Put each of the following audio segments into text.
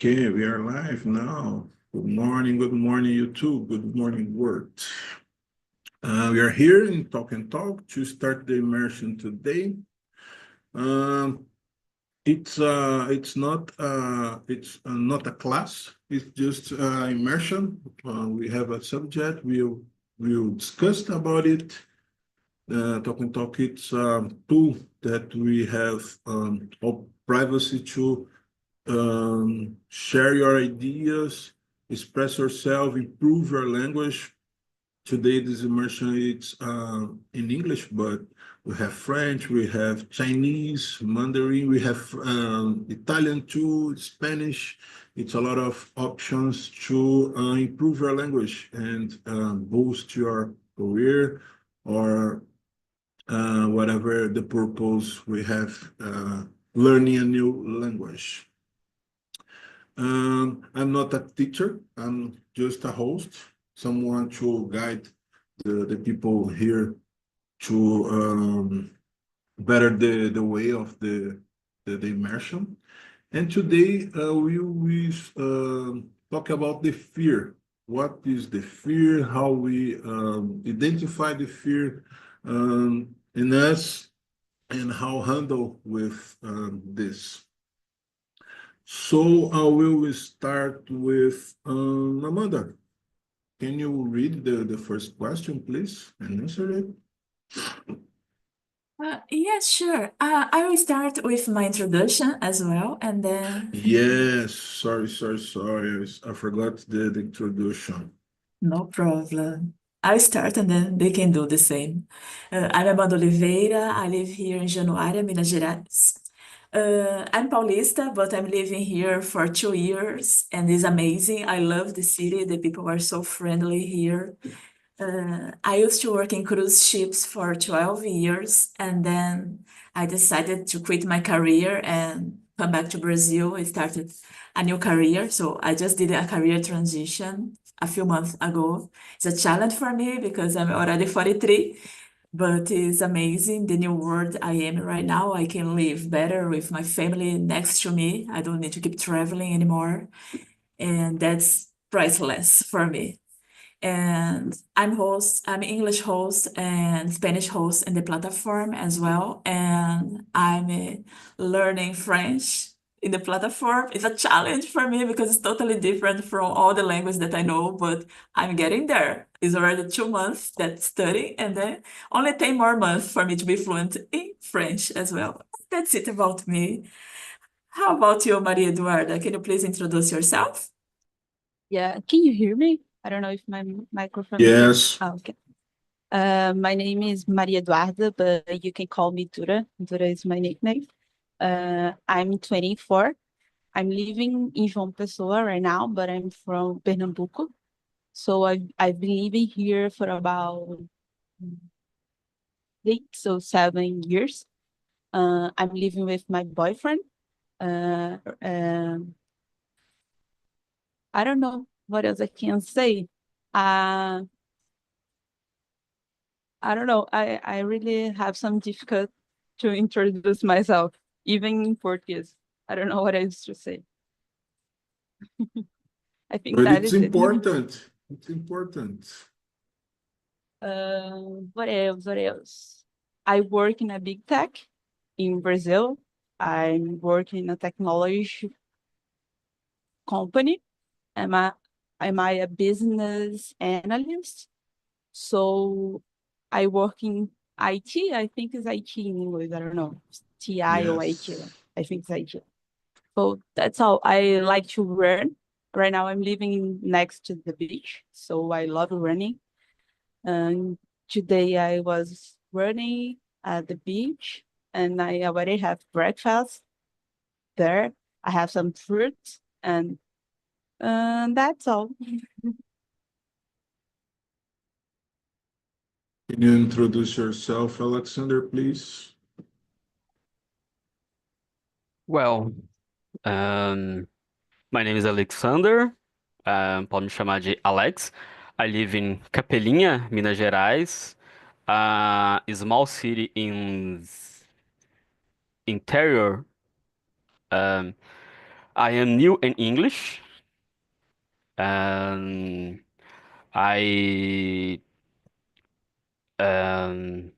Okay, we are live now. Good morning, YouTube. Good morning, world. We are here in Talk and Talk to start the immersion today. Um, it's not a class. It's just immersion. We have a subject. We'll discuss about it. Talk and Talk. It's a tool that we have of privacy to share your ideas, express yourself, improve your language. Today, this immersion is in English, but we have French, we have Chinese, Mandarin, we have Italian too, Spanish. It's a lot of options to improve your language and boost your career or whatever the purpose we have learning a new language. I'm not a teacher. I'm just a host, someone to guide the people here to better the way of the immersion. And today we talk about the fear. What is the fear? How we identify the fear in us, and how handle with this. So we will start with Amanda. Can you read the first question, please, and answer it? Yes, sure. I will start with my introduction as well, and then Yes, sorry. I forgot the introduction. no problem. I'll start and then they can do the same. I'm Amanda Oliveira. I live here in Januária, Minas Gerais. I'm Paulista, but I'm living here for 2 years, and it's amazing. I love the city. The people are so friendly here. I used to work in cruise ships for 12 years, and then I decided to quit my career and come back to Brazil. I started a new career, so I just did a career transition a few months ago. It's a challenge for me because I'm already 43, but it's amazing the new world I am right now. I can live better with my family next to me. I don't need to keep traveling anymore, and that's priceless for me. And I'm English host and Spanish host in the platform as well. And I'm learning French in the platform. It's a challenge for me because it's totally different from all the language that I know, but I'm getting there. It's already 2 months that study, and then only 10 more months for me to be fluent in French as well. That's it about me. How about you, Maria Eduarda? Can you please introduce yourself? Yeah, can you hear me? I don't know if my microphone is good. Yes. Oh, okay. My name is Maria Eduarda, but you can call me Dura. Dura is my nickname. I'm 24. I'm living in João Pessoa right now, but I'm from Pernambuco. So I've been living here for about 7 years. I'm living with my boyfriend. Uh, um, I don't know what else I can say. Uh, I don't know. I really have some difficult to introduce myself, even in Portuguese. I don't know what else to say. I think But that it's is it. important. It's important. What else? What else? I work in a big tech in Brazil. I'm working in a technology company. Am I a business analyst? So I work in IT. I think it's IT in English. I don't know. TI or IT. Yes. I think it's IT. So that's how I like to run. Right now I'm living next to the beach, so I love running. And today I was running at the beach, and I already have breakfast there. I have some fruit, and that's all. Can you introduce yourself, Alexander, please? Well, my name is Alexander. Pode me chamar de Alex. I live in Capelinha, Minas Gerais, a small city in interior. I am new in English, and I um,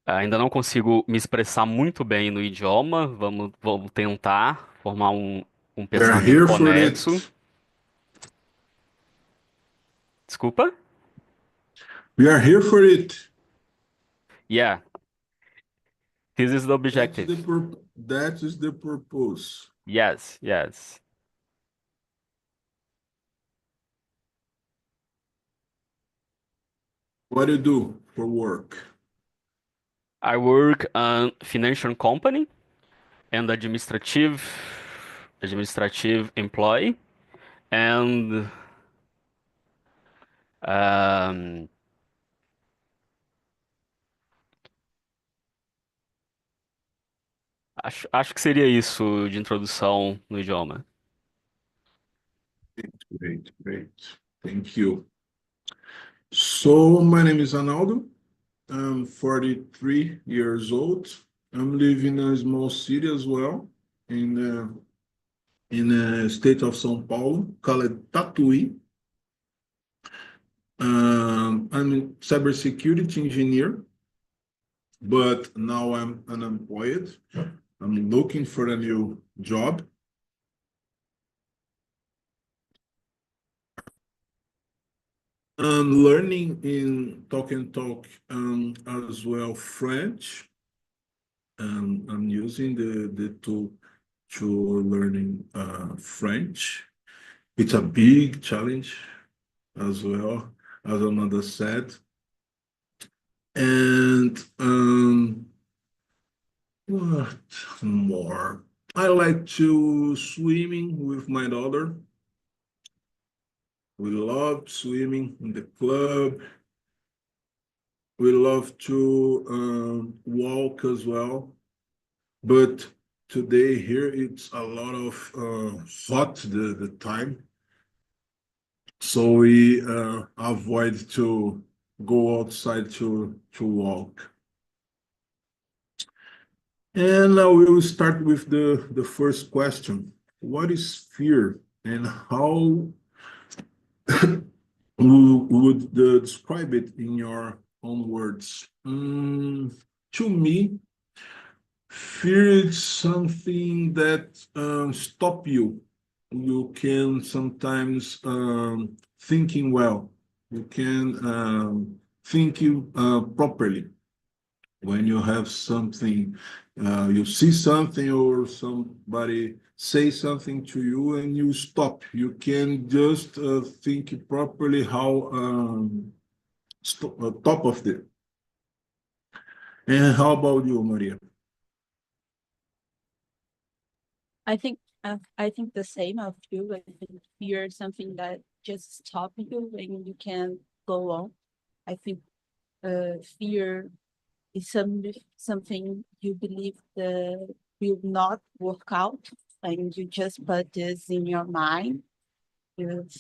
ainda não consigo me expressar muito bem no idioma. Vamos tentar formar um We are pensamento here for conexo. it. Desculpa? We are here for it. Yeah, this is the objective. That is the purpose. Yes, yes. What do you do for work? I work on financial company and administrative employee, and um, acho que seria isso de introdução no idioma. Great, great. Thank you. So my name is Analdo. I'm 43 years old. I'm living in a small city as well, in the state of São Paulo, called Tatuí. I'm a cybersecurity engineer, but now I'm unemployed. I'm looking for a new job. I'm learning in Talk and Talk as well French. I'm using the tool to learning French. It's a big challenge as well, as another said. And what more? I like to swimming with my daughter. We love swimming in the club. We love to walk as well. But today here it's a lot of hot the time. So we avoid to go outside to walk. And now we will start with the first question. What is fear and how would describe it in your own words? To me, fear is something that stop you. You can sometimes thinking well. You can think properly when you have something, you see something or somebody say something to you and you stop. You can just think properly how top of it. And how about you, Maria? I think the same of you. I think fear is something that just stop you and you can go on. I think fear is something you believe that will not work out, and you just put this in your mind, and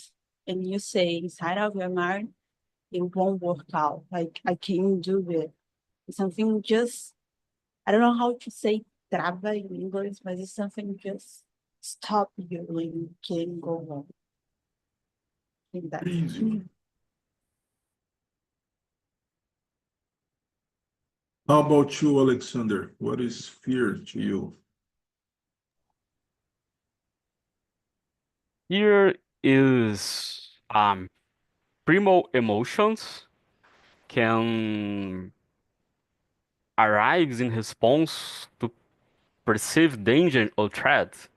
you say inside of your mind, it won't work out. Like I can't do it. It's something just I don't know how to say trava in English, but it's something just stop you and you can't go on. I think that. Easy. How about you, Alexander? What is fear to you? Here is primal emotions can arise in response to perceived danger or threat.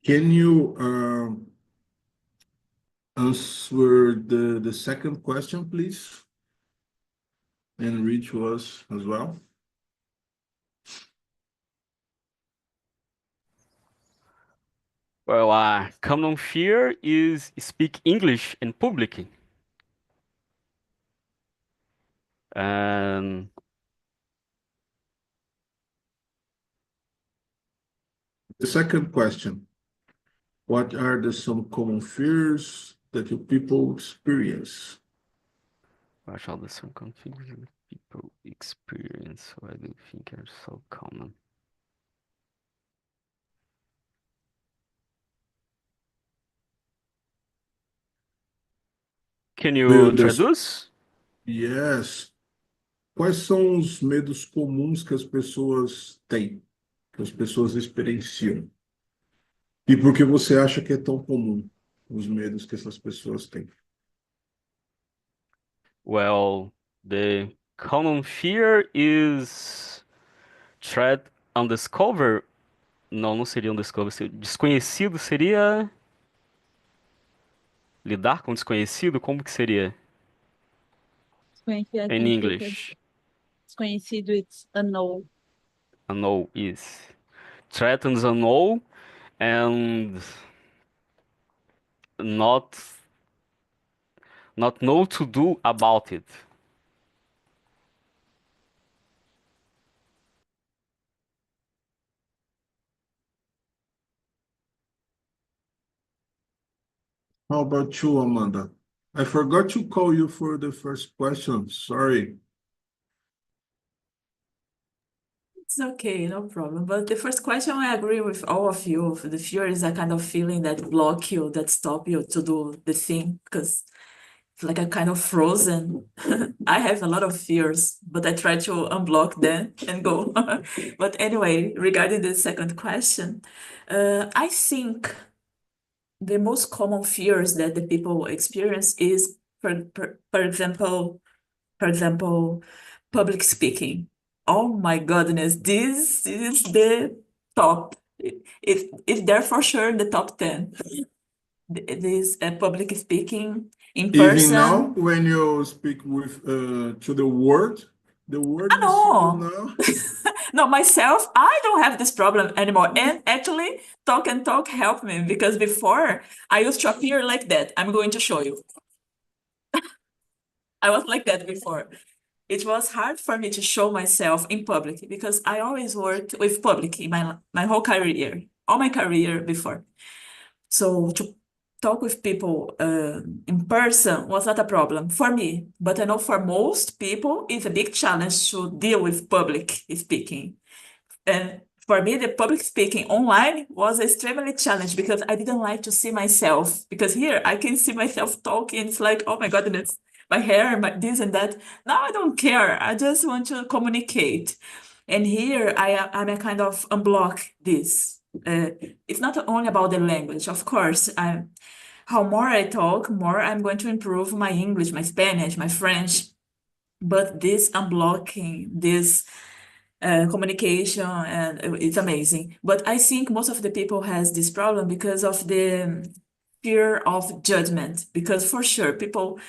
Can you answer the second question, please? And read to us as well. Well, common fear is speak English in public. And The second question, what are some common fears that you people experience? what are some confusing people experience. Why do you think are so common? Can you traduce? Yes. Quais são os medos comuns que as pessoas têm, que as pessoas experienciam? E por que você acha que é tão comum os medos que essas pessoas têm? Well, the common fear is threat undiscovered. Não, não seria undiscovered. Desconhecido seria lidar com desconhecido? Como que seria Desconhecido, I in think English? desconhecido, it's unknown. Unknown is threatens unknown and not know to do about it. How about you, Amanda? I forgot to call you for the first question. Sorry. It's okay, no problem. But the first question, I agree with all of you. The fear is a kind of feeling that block you, that stop you to do the thing, because it's like a kind of frozen. I have a lot of fears, but I try to unblock them and go. But anyway, regarding the second question, I think the most common fears that the people experience is, for example, public speaking. Oh my goodness, this is the top. It's there for sure in the top 10. This public speaking in Even now, person. when you speak with to the word Ah, you see you no. now. No, myself, I don't have this problem anymore. And actually, talk and talk help me because before I used to appear like that. I'm going to show you. I was like that before. It was hard for me to show myself in public because I always worked with public in my whole career, all my career before. So to talk with people in person was not a problem for me, but I know for most people it's a big challenge to deal with public speaking. And for me, the public speaking online was extremely challenging because I didn't like to see myself. Because here I can see myself talking. It's like, oh my goodness, my hair, my this and that. Now I don't care. I just want to communicate. And here I'm a kind of unblock this. It's not only about the language, of course. How more I talk, more I'm going to improve my English, my Spanish, my French. But this unblocking, this communication, and it's amazing. But I think most of the people has this problem because of the fear of judgment. Because for sure, people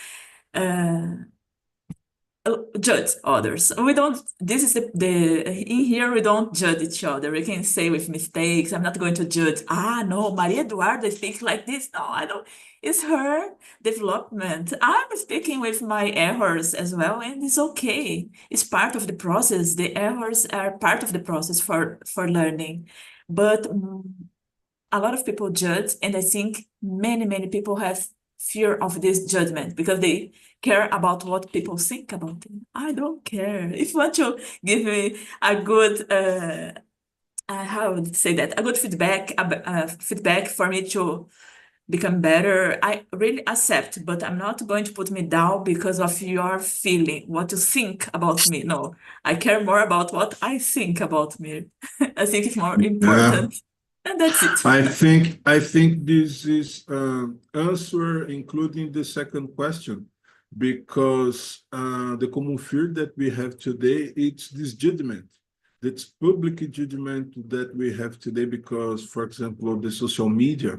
judge others. We don't, this is in here, we don't judge each other. We can say with mistakes, I'm not going to judge, no, Maria Eduarda speaks like this. No, I don't. It's her development. I'm speaking with my errors as well, and it's okay. It's part of the process. The errors are part of the process for learning. But a lot of people judge, and I think many people have fear of this judgment because they care about what people think about it. I don't care. If you want to give me a good, how would I say that? A good feedback for me to become better, I really accept, but I'm not going to put me down because of your feeling, what you think about me. No, I care more about what I think about me. I think it's more important. And that's it. I think this is answer including the second question, because the common fear that we have today, it's this judgment. That's public judgment that we have today because, for example, of the social media.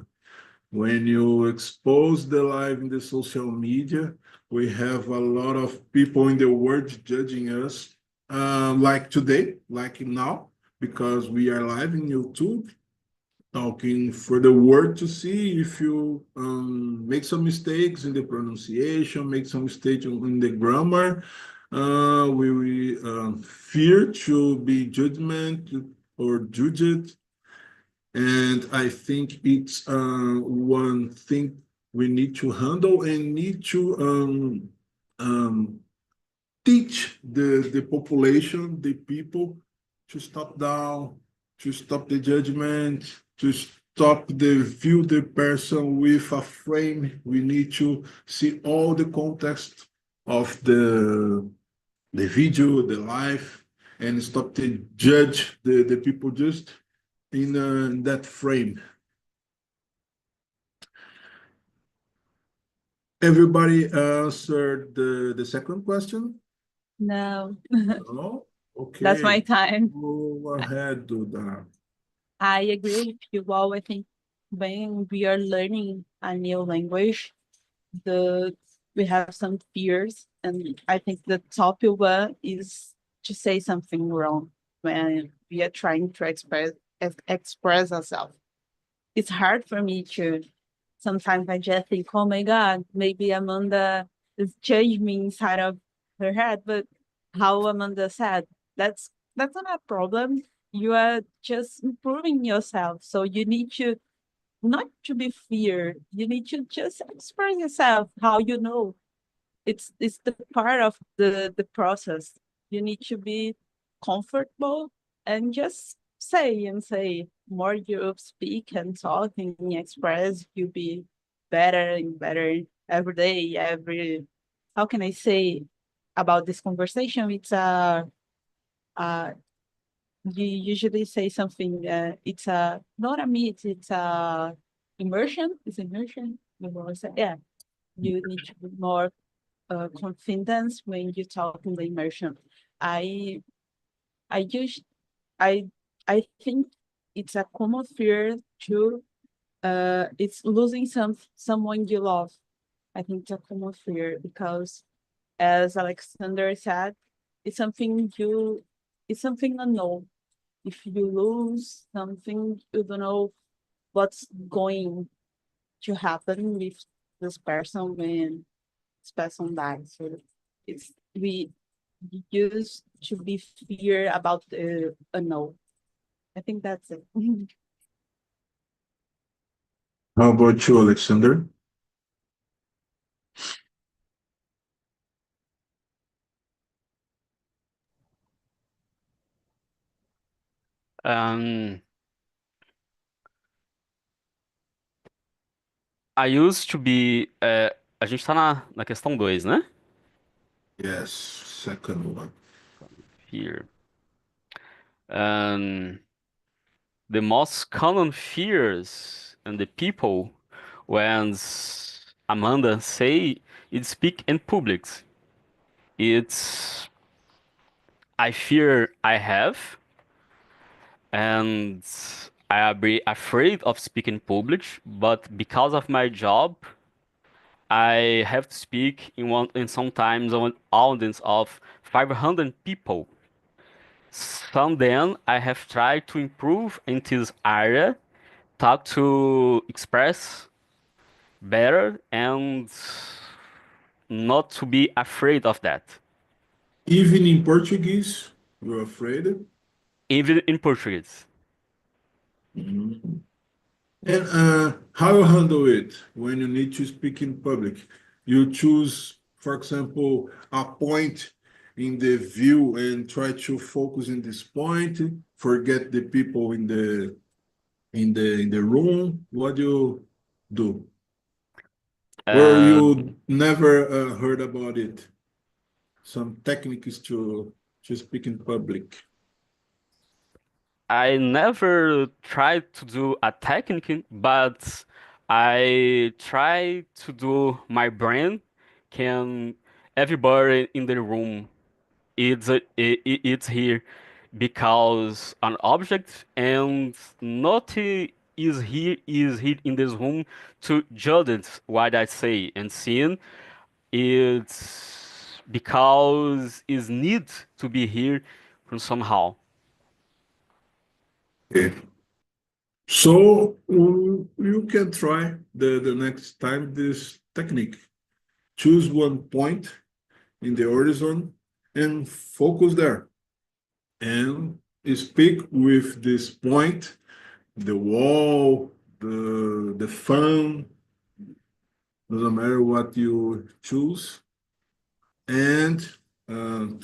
When you expose the life in the social media, we have a lot of people in the world judging us, like today, like now, because we are live in YouTube talking for the world to see if you make some mistakes in the pronunciation, make some mistakes in the grammar. We fear to be judgment or judged. And I think it's one thing we need to handle and need to teach the population, the people, to stop down, to stop the judgment, to stop the view the person with a frame. We need to see all the context of the video, the life, and stop to judge the people just in that frame. Everybody answered the second question? No, No? that's my Okay. time. Go ahead, Duda. I agree with you all. I think when we are learning a new language, the we have some fears, and I think the top one is to say something wrong when we are trying to express ourselves. It's hard for me to sometimes I just think, oh my God, maybe Amanda is judging me inside of her head, but how Amanda said, that's not a problem. You are just improving yourself. So you need to not to be feared. You need to just express yourself how you know. It's the part of the process. You need to be comfortable and just say and say. More you speak and talk and express, you be better and better every day. Every how can I say about this conversation? It's a you usually say something. It's a not a meet. It's a immersion. It's immersion. You wanna say, yeah. You need to be more confidence when you talk in the immersion. I I use I I think it's a common fear to it's losing someone you love. I think it's a common fear because as Alexander said, it's something you it's something unknown. If you lose something, you don't know what's going to happen with this person when this person dies. So it's we used to be fear about the unknown. I think that's it. How about you, Alexander? Um, I used to be. A gente tá na questão 2, né? Yes, second one. Fear. Um, the most common fears and the people when Amanda say it speak in public. It's I fear I have, and I be afraid of speaking public, but because of my job, I have to speak in sometimes an audience of 500 people. Some then I have tried to improve in this area, talk to express better and not to be afraid of that. Even in Portuguese, you're afraid? Even in Portuguese. Mhm. And how you handle it when you need to speak in public? You choose, for example, a point in the view and try to focus in this point, forget the people in the room. What do you do? Or Um, you never heard about it? Some techniques to speak in public. I never tried to do a technique, but I try to do my brain can everybody in the room it's here because an object and not is here in this room to judge it, what I say and seeing it's because is need to be here from somehow. Okay. So you can try the next time this technique. Choose one point in the horizon and focus there. And speak with this point, the wall, the phone, doesn't matter what you choose. And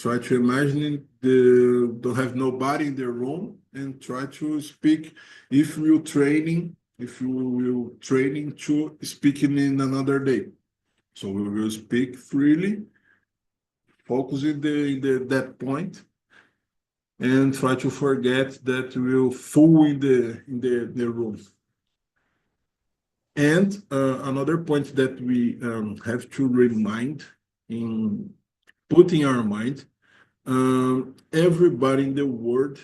Try to imagine don't have nobody in the room and try to speak. If you will training to speaking in another day. So we will speak freely, focus in that point, and try to forget that we're full in the room. And another point that we have to remind in putting our mind, everybody in the world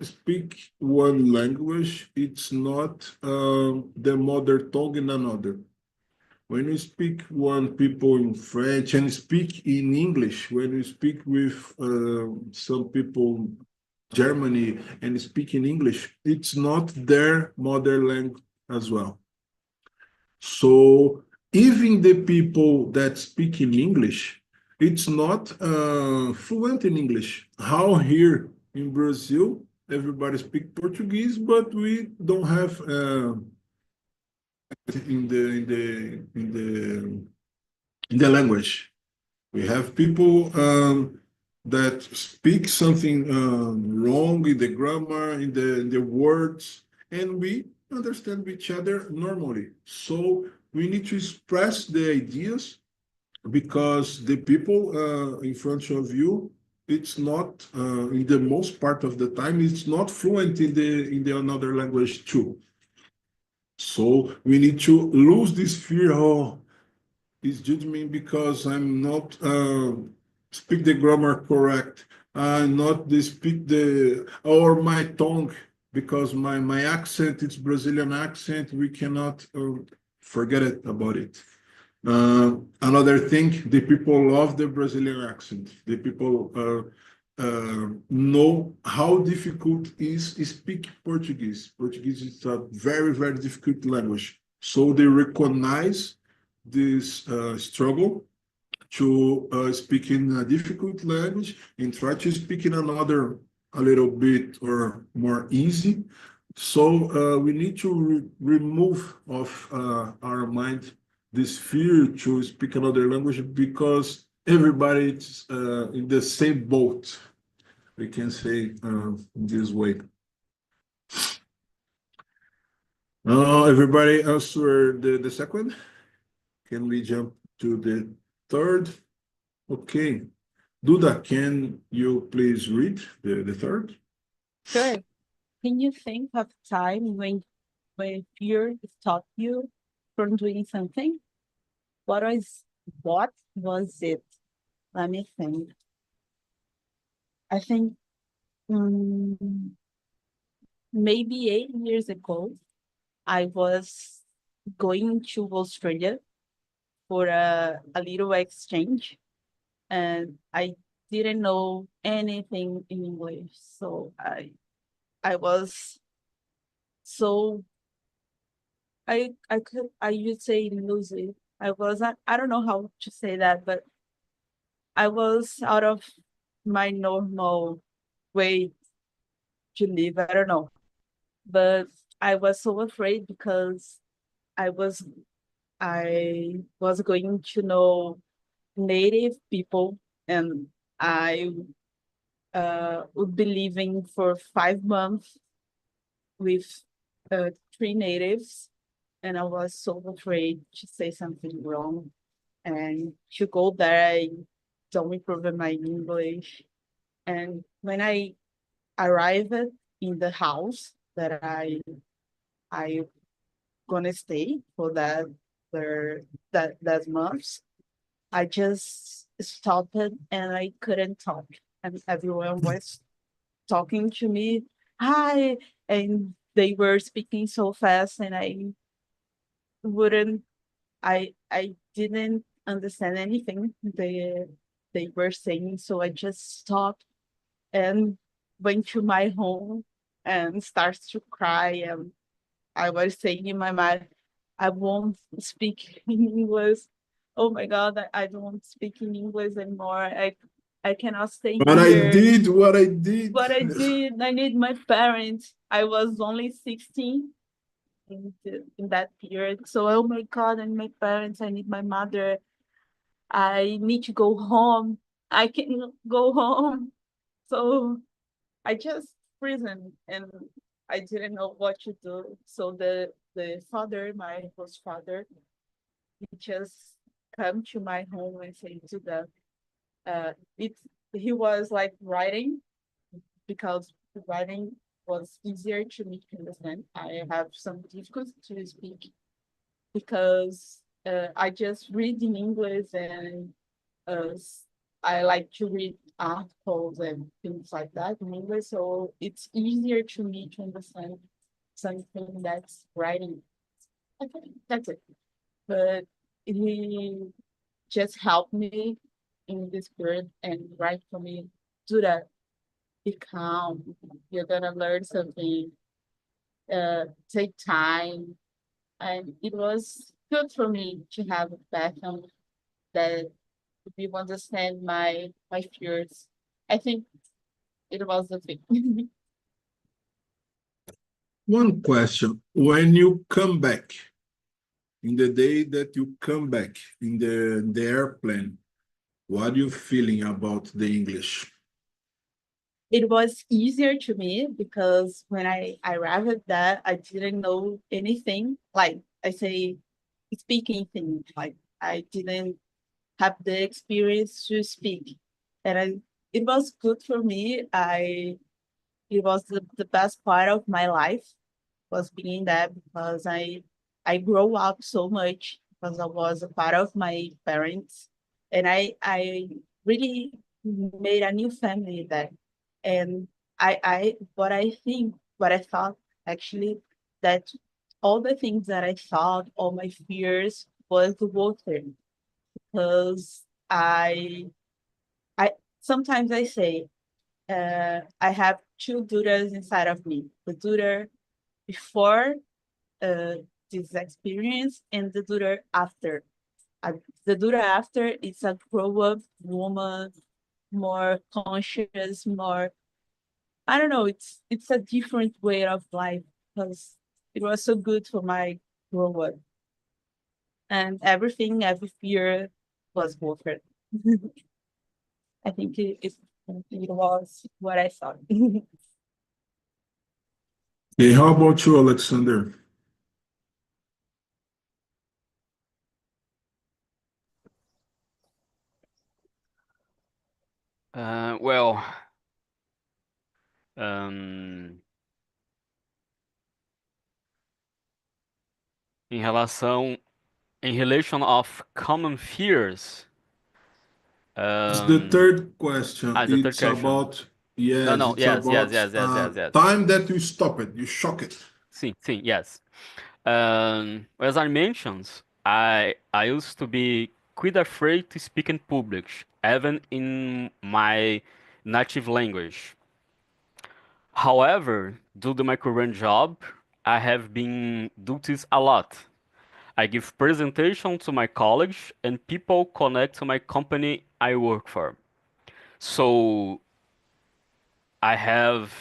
speak one language. It's not the mother tongue in another. When you speak one people in French and speak in English, when you speak with some people Germany and speak in English, it's not their mother language as well. So even the people that speak in English, it's not fluent in English. How here in Brazil, everybody speak Portuguese, but we don't have in the language. We have people that speak something wrong in the grammar, in the words, and we understand each other normally. So we need to express the ideas because the people in front of you, it's not in the most part of the time, it's not fluent in the another language too. So we need to lose this fear. Oh, is judging me because I'm not speak the grammar correct. I'm not the speak the or my tongue because my accent is Brazilian accent. We cannot forget it about it. Another thing, the people love the Brazilian accent. The people know how difficult is speak Portuguese. Portuguese is a very, very difficult language. So they recognize this struggle to speak in a difficult language and try to speak in another a little bit or more easy. So we need to remove of our mind this fear to speak another language because everybody is in the same boat. We can say this way. Everybody answer the second. Can we jump to the third? Okay. Duda, can you please read the third? Sure. Can you think of time when fear stopped you from doing something? What was it? Let me think. I think maybe 8 years ago, I was going to Australia for a little exchange, and I didn't know anything in English. So I was so I would say losing. I don't know how to say that, but I was out of my normal way to live. I don't know. But I was so afraid because I was I was going to know native people, and I would be living for 5 months with three natives, and I was so afraid to say something wrong and to go there. I don't improve my English, and when I arrived in the house that I gonna stay for that month, I just stopped and I couldn't talk, and everyone was talking to me, hi, and they were speaking so fast, and wouldn't I didn't understand anything they were saying, so I just stopped and went to my home and started to cry, and I was saying in my mind, I won't speak in English. Oh my God, I don't speak in English anymore. I cannot stay What I here. did, what I did. What I did, I need my parents. I was only 16 in that period. So, oh my God, and my parents, I need my mother. I need to go home. I can go home. So I just frozen and I didn't know what to do. So the father, my host father, he just come to my home and say to the it's he was like writing because writing was easier to me to understand. I have some difficulty to speak because I just read in English and uh, I like to read articles and things like that in English, so it's easier to me to understand something that's writing. I think that's it. But he just helped me in this period and write for me. Do that. Be calm. You're gonna learn something. Take time. And it was good for me to have a background that people understand my fears. I think it was the thing. One question. When you come back, in the day that you come back in the airplane, what are you feeling about the English? It was easier to me because when I arrived at that, I didn't know anything. Like I say, speaking thing. Like I didn't have the experience to speak, and it was good for me. It was the best part of my life was being there because I grow up so much because I was a part of my parents, and I really made a new family there. And what I thought actually that all the things that I thought, all my fears was worth it because I sometimes I say I have two Duras inside of me. The Dura before uh, this experience and the Dura after. The Dura after is a grow-up woman, more conscious, more I don't know, it's a different way of life because it was so good for my grow up. And everything, every fear was worth it. I think it was what I thought. Hey, how about you, Alexander? Well, um, em relation of common fears, It's the um, third question. the third It's question. about, No, yes, no, it's yes, yes, about yes, yes, yes, yes. time that you stop it, you shock it. Sim, sim, yes. As I mentioned, I used to be quite afraid to speak in public, even in my native language. However, due to my current job, I have been do this a lot. I give presentation to my colleagues and people connect to my company I work for. So I have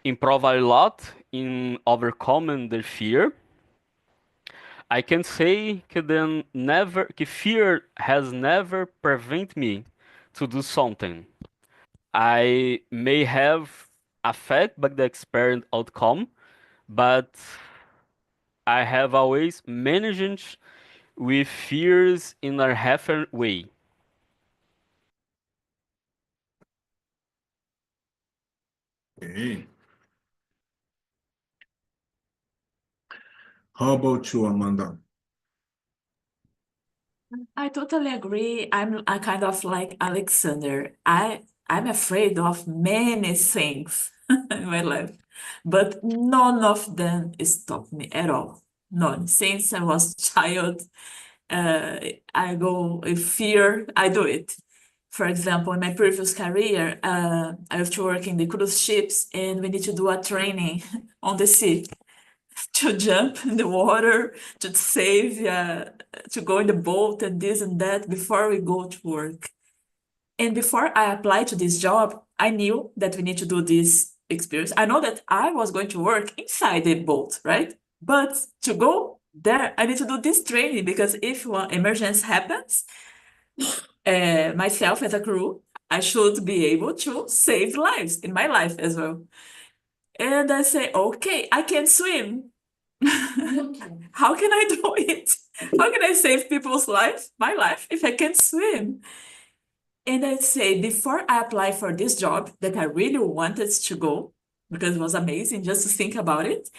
improved a lot in overcoming the fear. I can say que fear has never prevent me to do something. I may have affect by the experience outcome, but I have always managed with fears in a healthy way. Okay. How about you, Amanda? I totally agree. I'm kind of like Alexander. I'm afraid of many things in my life, but none of them stop me at all. None. Since I was child, uh, I go with fear. I do it. For example, in my previous career, I used to work in the cruise ships, and we need to do a training on the sea to jump in the water, to save, to go in the boat and this and that before we go to work. And before I applied to this job, I knew that we need to do this experience. I know that I was going to work inside the boat, right? But to go there, I need to do this training because if one emergency happens, myself as a crew, I should be able to save lives in my life as well. And I say, okay, I can swim. How can I do it? How can I save people's life, my life, if I can't swim? And I say, before I apply for this job that I really wanted to go, because it was amazing just to think about it,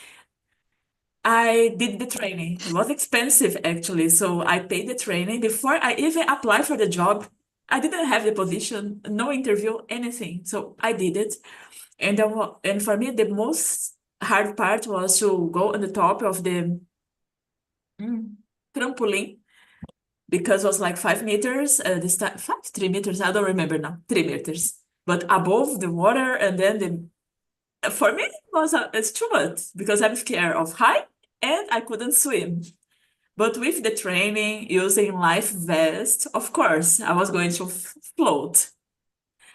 I did the training. It was expensive actually, so I paid the training before I even applied for the job. I didn't have the position, no interview, anything. So I did it. And for me, the most hard part was to go on the top of the trampoline because it was like 5 meters, this time, 3 meters, I don't remember now, 3 meters, but above the water. And then for me, it's too much because I'm scared of height and I couldn't swim. But with the training, using life vest, of course, I was going to float.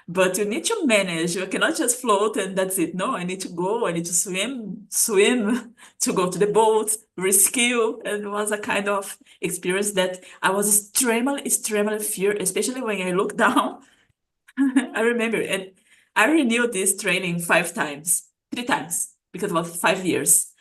But you need to manage. You cannot just float and that's it. No, I need to go. I need to swim to go to the boat, rescue. And it was a kind of experience that I was extremely fear, especially when I look down. I remember, and I renewed this training 5 times, 3 times, because it was 5 years.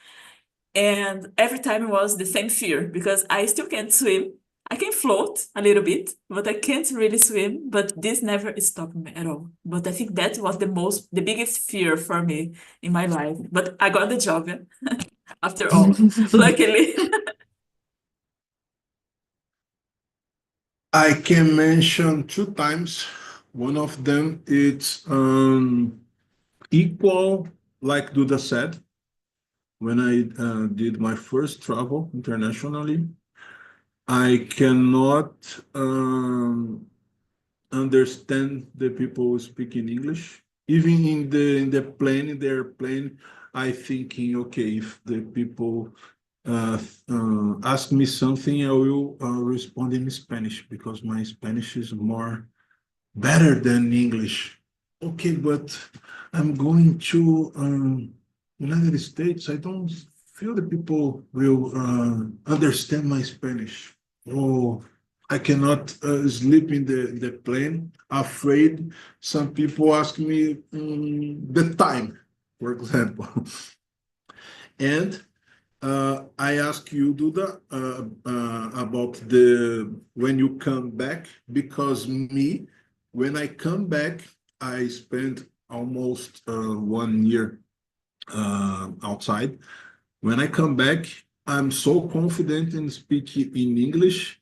And every time it was the same fear because I still can't swim. I can float a little bit, but I can't really swim. But this never stopped me at all. But I think that was the biggest fear for me in my life. But I got the job, yeah, after all, luckily. I can mention 2 times. One of them it's equal, like Duda said, when I did my first travel internationally. I cannot understand the people speaking English. Even in the plane, in the airplane, I thinking, okay, if the people ask me something, I will respond in Spanish because my Spanish is more better than English. Okay, but I'm going to United States. I don't feel the people will understand my Spanish. Oh, I cannot sleep in the plane. Afraid. Some people ask me the time, for example. And I ask you, Duda, about the when you come back, because me, when I come back, I spent almost 1 year outside. When I come back, I'm so confident in speaking in English,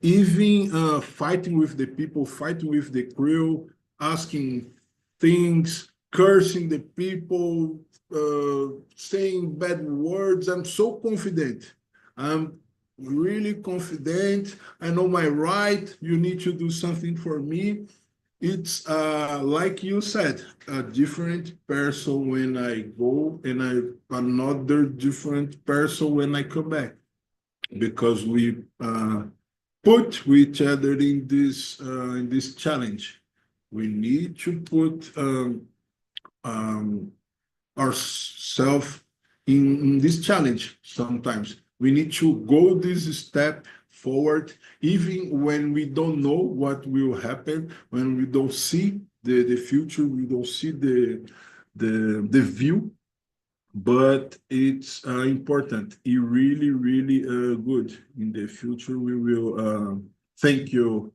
even fighting with the people, fighting with the crew, asking things, cursing the people, saying bad words. I'm so confident. I'm really confident. I know my right. You need to do something for me. It's like you said, a different person when I go, and another different person when I come back, because we put each other in this challenge. We need to put ourselves in this challenge. Sometimes we need to go this step forward, even when we don't know what will happen, when we don't see the future, we don't see the view. But it's important. It really, really good. In the future, we will thank you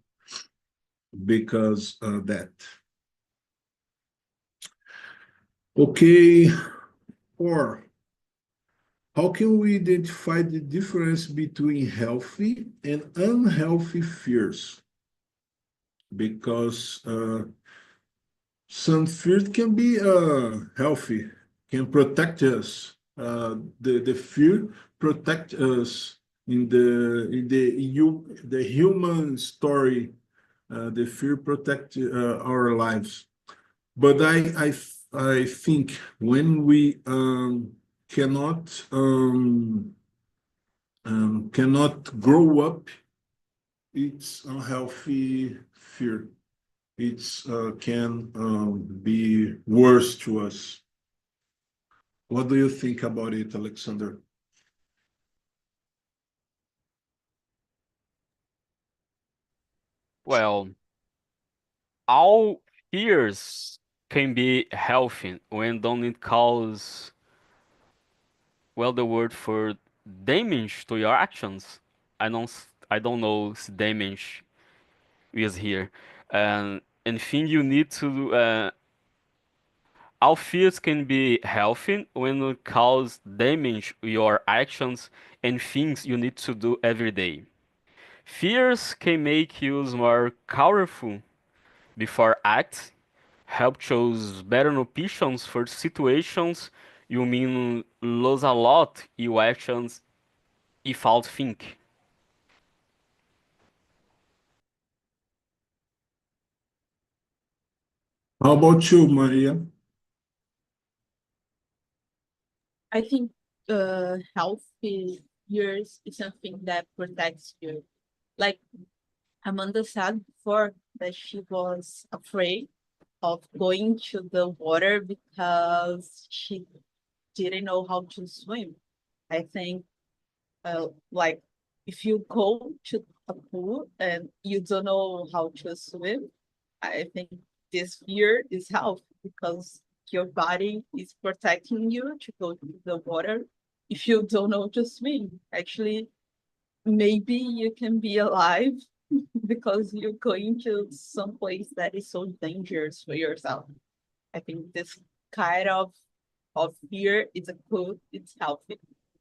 because that. Okay, or how can we identify the difference between healthy and unhealthy fears? Because some fears can be healthy, can protect us. The fear protect us the human story. The fear protect our lives. But I think when we cannot grow up, it's unhealthy fear. It's can be worse to us. What do you think about it, Alexander? Well, all fears can be healthy when don't cause, well, the word for damage to your actions. I don't know if damage is here. And thing you need to all fears can be healthy when it cause damage your actions and things you need to do every day. Fears can make you more powerful before act, help choose better options for situations you mean lose a lot your actions without think. How about you, Maria? I think healthy years is something that protects you. Like Amanda said before that she was afraid of going to the water because she didn't know how to swim. I think like if you go to a pool and you don't know how to swim, I think this fear is health because your body is protecting you to go to the water if you don't know to swim. Actually, maybe you can be alive because you're going to some place that is so dangerous for yourself. I think this kind of fear is a good, it's healthy.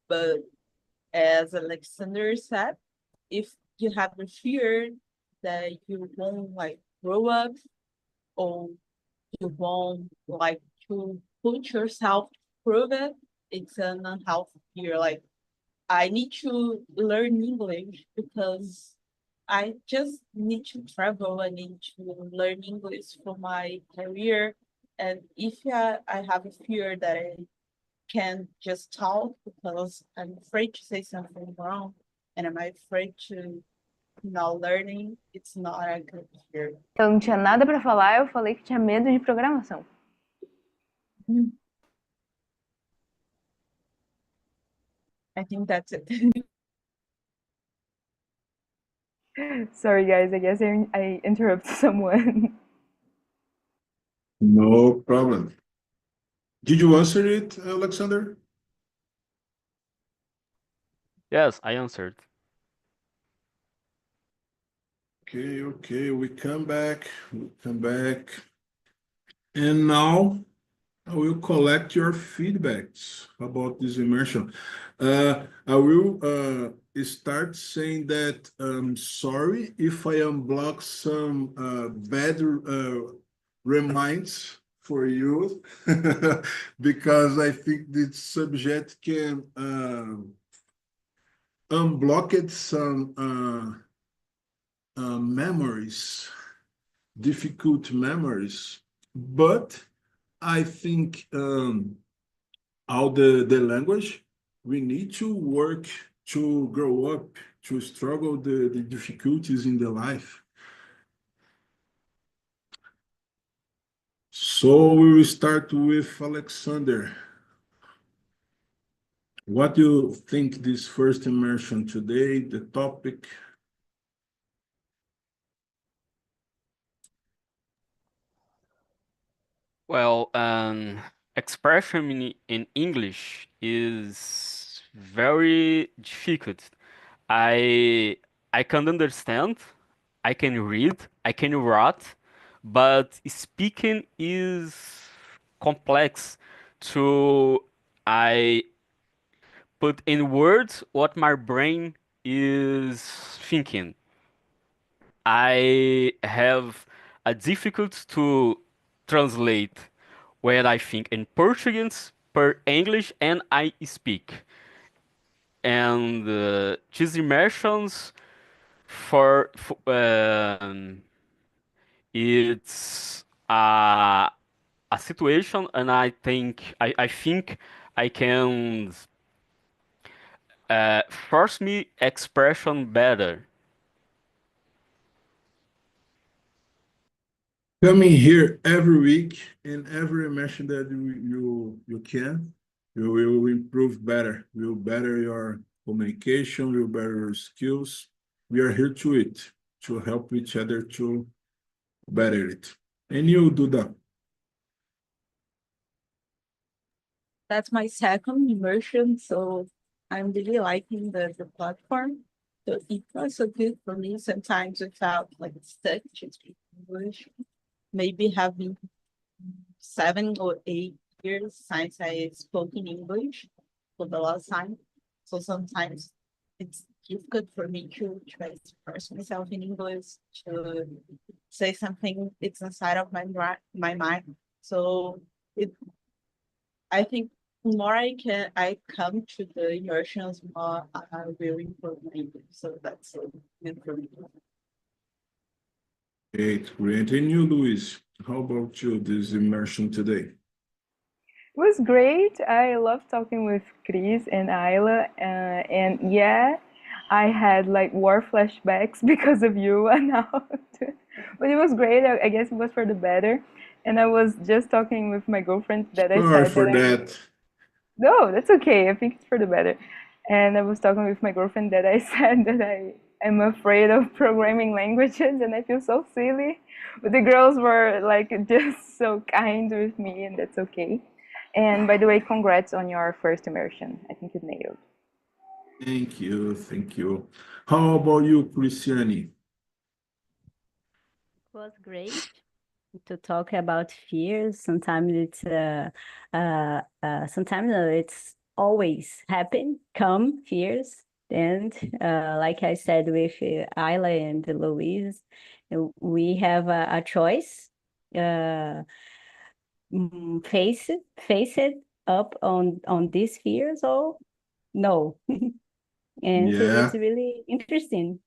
But as Alexander said, if you have a fear that you won't like grow up or you won't like to put yourself to prove it, it's an unhealthy fear. Like I need to learn English because I just need to travel. I need to learn English for my career. And if I have a fear that I can't just talk because I'm afraid to say something wrong and I'm afraid to not learning, it's not a good fear. Eu não tinha nada pra falar, eu falei que tinha medo de programação. I think that's it. Sorry guys, I guess I interrupted someone. No problem. Did you answer it, Alexander? Yes, I answered. Okay, we come back. And now I will collect your feedbacks about this immersion. I will start saying that I'm sorry if I unblock some bad reminds for you, because I think this subject can unblock some memories, difficult memories, but I think all the language, we need to work to grow up, to struggle the difficulties in the life. So we will start with Alexander. What do you think this first immersion today, the topic? Well, expression in English is very difficult. I I can understand, I can read, I can write, but speaking is complex to I put in words what my brain is thinking. I have a difficult to translate when I think in Portuguese per English and I speak. And these immersions for it's a situation, and I think I can force me expression better. Coming here every week and every immersion that you can, you will improve better. You will better your communication, you will better your skills. We are here to it. to help each other to better it. And you, Duda? That's my second immersion, so I'm really liking the platform. So it was so good for me. Sometimes I felt like stuck to speak English. Maybe having 7 or 8 years since I spoke in English for the last time. So sometimes it's difficult for me to try to express myself in English, to say something it's inside of my mind. So it I think the more I come to the immersions, more I will improve my English. So that's so good for me. Great, great. And you, Luis, how about you, this immersion today? It was great. I love talking with Chris and Ayla. And yeah, I had like war flashbacks because of you now. But it was great. I guess it was for the better. And I was just talking with my girlfriend that I Sorry said for that that. no, that's okay. I think it's for the better. And I was talking with my girlfriend that I said that I am afraid of programming languages and I feel so silly. But the girls were like just so kind with me, and that's okay. And by the way, congrats on your first immersion. I think you nailed. Thank you, thank you. How about you, Cristiane? Was great to talk about fears. Sometimes it's always happen, come fears. And like I said with Ayla and Louise, we have a choice. Face it up on these fears or no. And it's Yeah, really interesting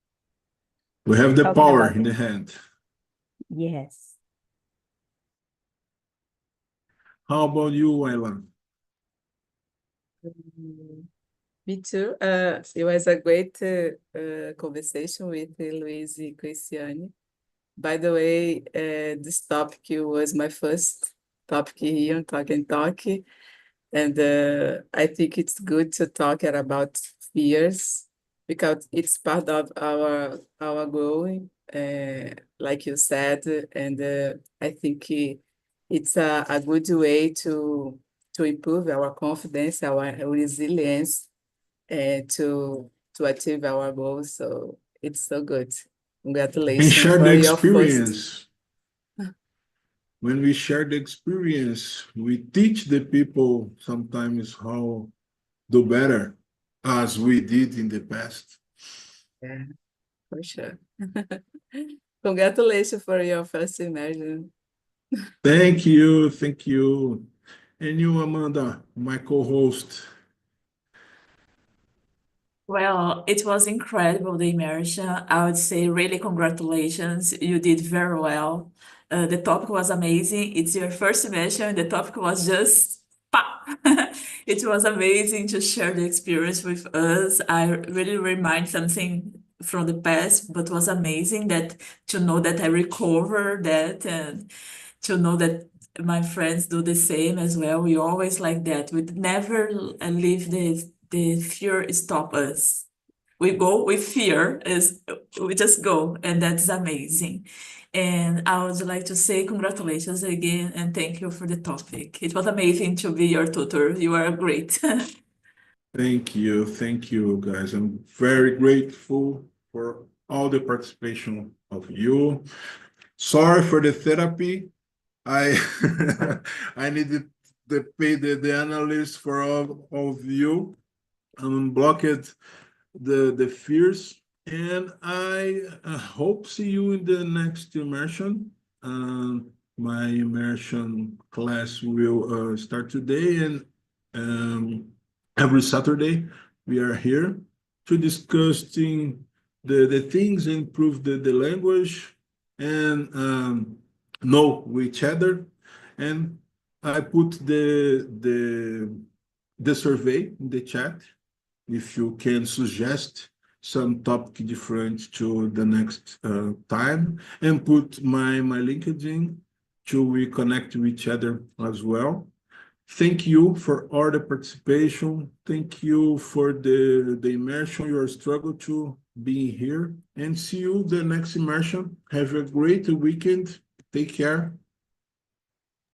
we have the talking power about in it. the hand. Yes. How about you, Ayla? Me too. It was a great conversation with Luis and Cristiane. By the way, this topic was my first topic here on Talk and Talk, and I think it's good to talk about fears because it's part of our growing, like you said, and I think it's a good way to improve our confidence, our resilience, and to achieve our goals. So it's so good. And Congratulations share the for your first. experience. When we share the experience, we teach the people sometimes how do better as we did in the past. Yeah, for sure. Congratulations for your first immersion. Thank you, thank you. And you, Amanda, my co-host. Well, it was incredible, the immersion. I would say really congratulations. You did very well. The topic was amazing. It's your first immersion. The topic was just pop. It was amazing to share the experience with us. I really remind something from the past, but was amazing that to know that I recovered that and to know that my friends do the same as well. We always like that. We never leave the fear stop us. We go with fear, is we just go, and that's amazing. And I would like to say congratulations again and thank you for the topic. It was amazing to be your tutor. You are great. Thank you, guys. I'm very grateful for all the participation of you. Sorry for the therapy. I I needed to pay the analyst for all of you. Unblocked the fears, and I hope see you in the next immersion. My immersion class will start today, and um, every Saturday we are here to discussing the things, improve the language, and know each other. And I put the survey in the chat if you can suggest some topic different to the next time, and put my LinkedIn to we connect with each other as well. Thank you for all the participation. Thank you for the immersion, your struggle to being here, and see you the next immersion. Have a great weekend. Take care.